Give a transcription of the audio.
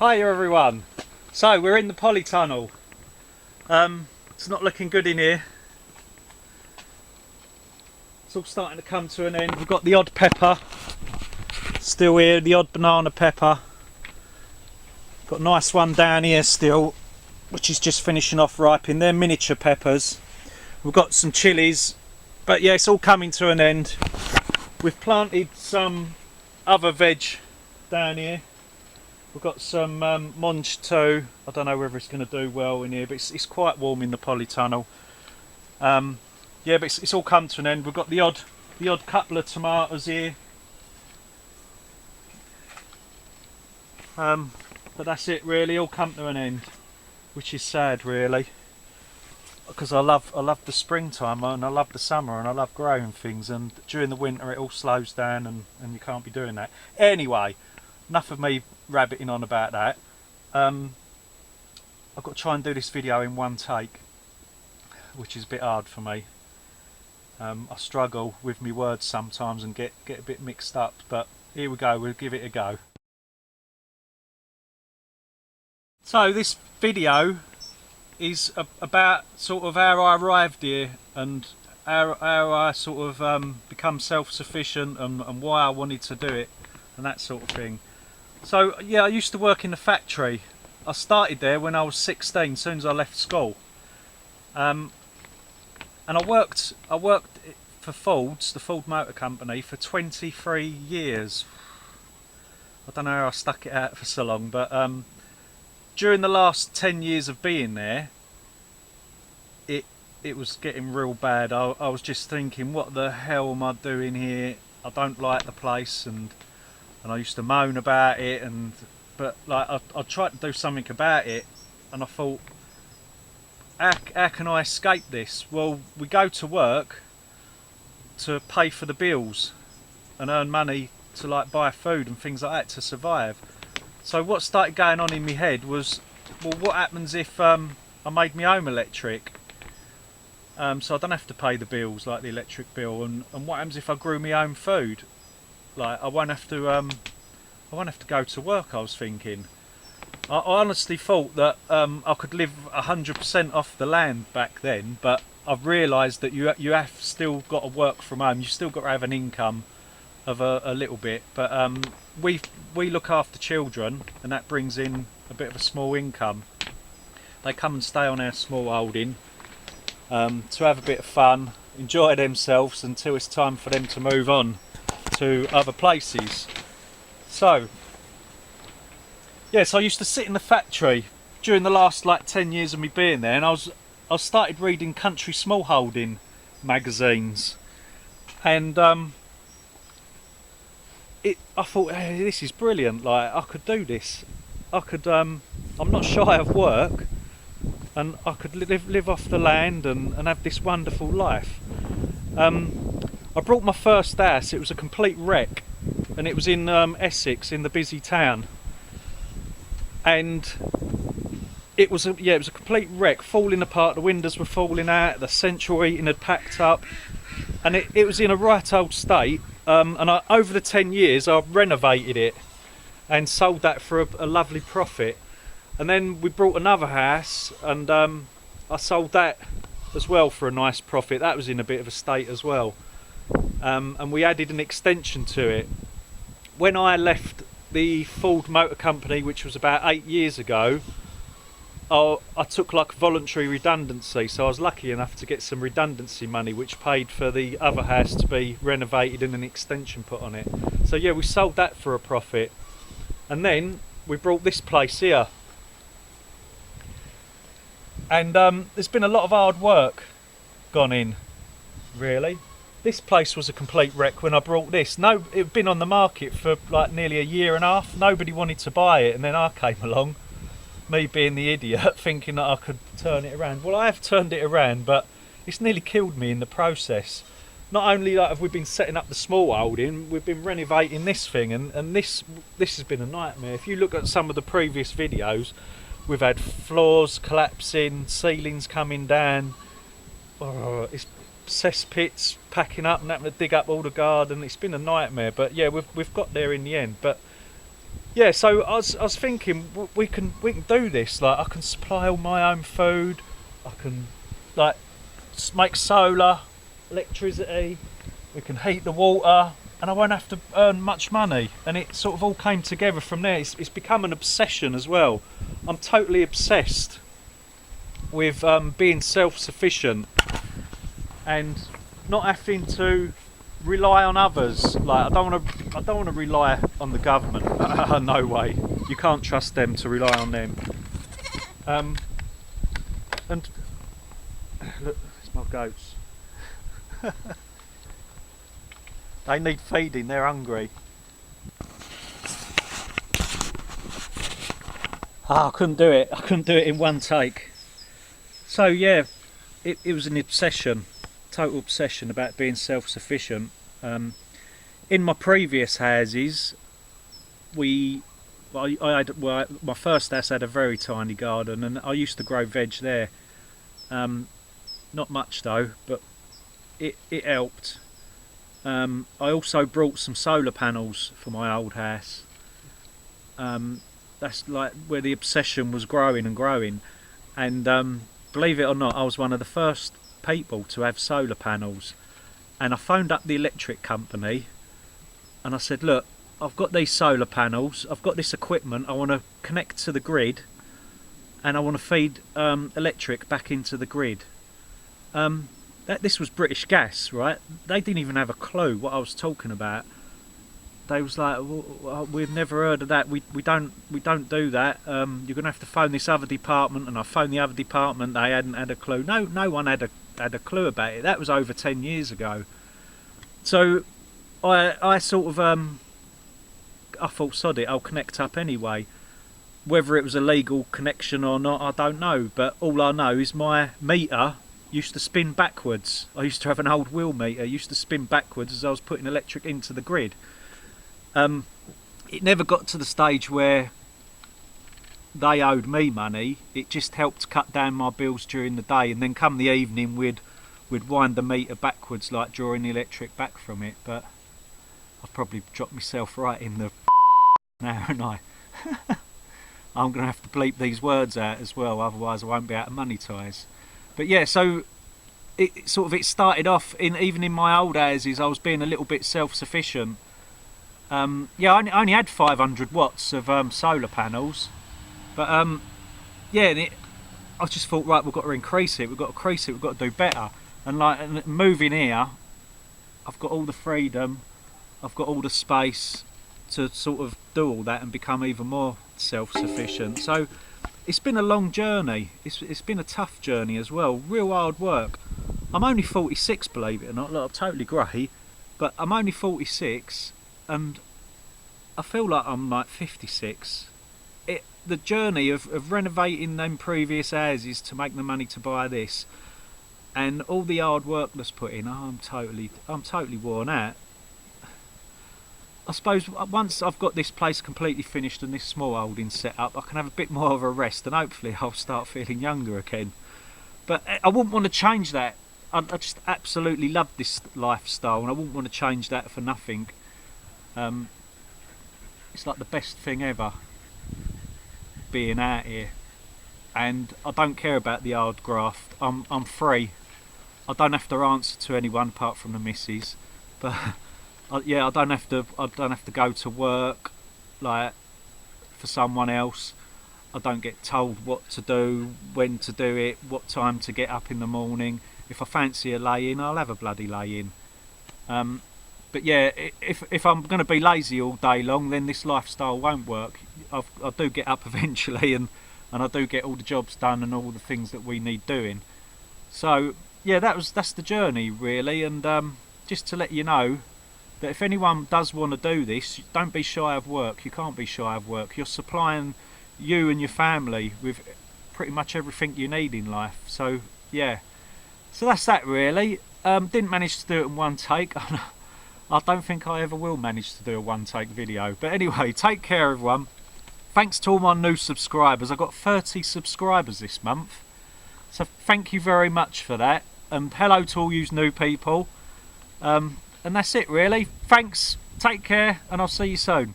Hiya everyone. So we're in the polytunnel. It's not looking good in here. It's all starting to come to an end. We've got the odd pepper still here, the odd banana pepper. Got a nice one down here still, which is just finishing off ripening. They're miniature peppers. We've got some chilies, but yeah, it's all coming to an end. We've planted some other veg down here. We've got some monge too. I don't know whether it's going to do well in here, but it's quite warm in the polytunnel. Yeah, but it's all come to an end. We've got the odd couple of tomatoes here. But that's it really, all come to an end, which is sad really, because I love the springtime and I love the summer and I love growing things, and during the winter it all slows down and you can't be doing that. Anyway, enough of me rabbiting on about that. I've got to try and do this video in one take, which is a bit hard for me. I struggle with my words sometimes and get a bit mixed up, but here we go, we'll give it a go. So this video is about sort of how I arrived here and how I sort of become self-sufficient and why I wanted to do it and that sort of thing. So yeah, I used to work in the factory. I started there when I was 16, as soon as I left school. And I worked for Ford's, the Ford Motor Company, for 23 years. I don't know how I stuck it out for so long, but during the last 10 years of being there, it was getting real bad. I was just thinking, what the hell am I doing here? I don't like the place, and I used to moan about it, but like I tried to do something about it, and I thought, how can I escape this? Well, we go to work to pay for the bills and earn money to like buy food and things like that to survive. So what started going on in my head was, well, what happens if I made my own electric? So I don't have to pay the bills, like the electric bill, and what happens if I grew my own food? Like I won't have to go to work. I was thinking. I honestly thought that I could live 100% off the land back then, but I've realised that you have still got to work from home. You've still got to have an income of a little bit, but we look after children, and that brings in a bit of a small income. They come and stay on our small holding to have a bit of fun, enjoy themselves until it's time for them to move on to other places. So yes, I used to sit in the factory during the last like 10 years of me being there, and I started reading country smallholding magazines, and I thought, hey, this is brilliant. Like I could do this. I could. I'm not shy of work, and I could live off the land and have this wonderful life. I brought my first house. It was a complete wreck, and it was in Essex, in the busy town. And it was a complete wreck, falling apart. The windows were falling out. The central heating had packed up, and it was in a right old state. And over the 10 years, I renovated it and sold that for a lovely profit. And then we bought another house, and I sold that as well for a nice profit. That was in a bit of a state as well. And we added an extension to it. When I left the Ford Motor Company, which was about 8 years ago, I took like voluntary redundancy, so I was lucky enough to get some redundancy money, which paid for the other house to be renovated and an extension put on it. So yeah, we sold that for a profit, and then we brought this place here, and there's been a lot of hard work gone in, really. This place was a complete wreck when I brought this. No, it had been on the market for like nearly a year and a half. Nobody wanted to buy it, and then I came along, me being the idiot, thinking that I could turn it around. Well, I have turned it around, but it's nearly killed me in the process. Not only like have we been setting up the small holding, we've been renovating this thing, and this has been a nightmare. If you look at some of the previous videos, we've had floors collapsing, ceilings coming down. Oh, it's cesspits packing up and having to dig up all the garden. It's been a nightmare, but yeah, we've got there in the end. But yeah, so I was thinking we can do this. Like, I can supply all my own food. I can like make solar electricity. We can heat the water, and I won't have to earn much money. And it sort of all came together from there. It's become an obsession as well. I'm totally obsessed with being self-sufficient and not having to rely on others. Like, I don't want to rely on the government. No way. You can't trust them to rely on them. And look, it's my goats. They need feeding. They're hungry. I couldn't do it. I couldn't do it in one take. So yeah, it was an obsession, total obsession about being self-sufficient. In my previous houses, my first house had a very tiny garden, and I used to grow veg there. Not much though, but it helped. I also brought some solar panels for my old house. That's like where the obsession was growing and growing, and believe it or not, I was one of the first people to have solar panels. And I phoned up the electric company and I said, look, I've got these solar panels, I've got this equipment, I want to connect to the grid, and I want to feed electric back into the grid. This was British Gas, right? They didn't even have a clue what I was talking about. They was like, well, we've never heard of that. We don't do that. You're gonna have to phone this other department. And I phoned the other department. They hadn't had a clue. No one had a clue about it. That was over 10 years ago. So I sort of I thought, sod it, I'll connect up anyway. Whether it was a legal connection or not, I don't know. But all I know is my meter used to spin backwards. I used to have an old wheel meter. Used to spin backwards as I was putting electric into the grid. It never got to the stage where they owed me money. It just helped cut down my bills during the day, and then come the evening we'd wind the meter backwards, like drawing the electric back from it. But I've probably dropped myself right in the now, haven't I? I'm going to have to bleep these words out as well, otherwise I won't be able to monetise. But yeah, so it started off even in my old houses, I was being a little bit self-sufficient. Yeah, I only had 500 watts of solar panels, but yeah, I just thought, right, we've got to increase it, we've got to do better. And like moving here, I've got all the freedom, I've got all the space to sort of do all that and become even more self-sufficient. So it's been a long journey. It's been a tough journey as well, real hard work. I'm only 46, believe it or not. Look, I'm totally grey, but I'm only 46. And I feel like I'm like 56. The journey of renovating them previous houses to make the money to buy this, and all the hard work that's put in, I'm totally worn out. I suppose once I've got this place completely finished and this small holding set up, I can have a bit more of a rest, and hopefully I'll start feeling younger again. But I wouldn't want to change that. I just absolutely love this lifestyle, and I wouldn't want to change that for nothing. It's like the best thing ever, being out here, and I don't care about the hard graft. I'm free. I don't have to answer to anyone apart from the missus, but yeah, I don't have to go to work like for someone else. I don't get told what to do, when to do it, what time to get up in the morning. If I fancy a lay-in, I'll have a bloody lay-in. But yeah, if I'm going to be lazy all day long, then this lifestyle won't work. I do get up eventually, and I do get all the jobs done and all the things that we need doing. So yeah, that's the journey really. And just to let you know that if anyone does want to do this, don't be shy of work. You can't be shy of work. You're supplying you and your family with pretty much everything you need in life. So yeah, so that's that really. Didn't manage to do it in one take. I don't think I ever will manage to do a one-take video. But anyway, take care everyone. Thanks to all my new subscribers. I got 30 subscribers this month. So thank you very much for that. And hello to all you new people. And that's it really. Thanks, take care, and I'll see you soon.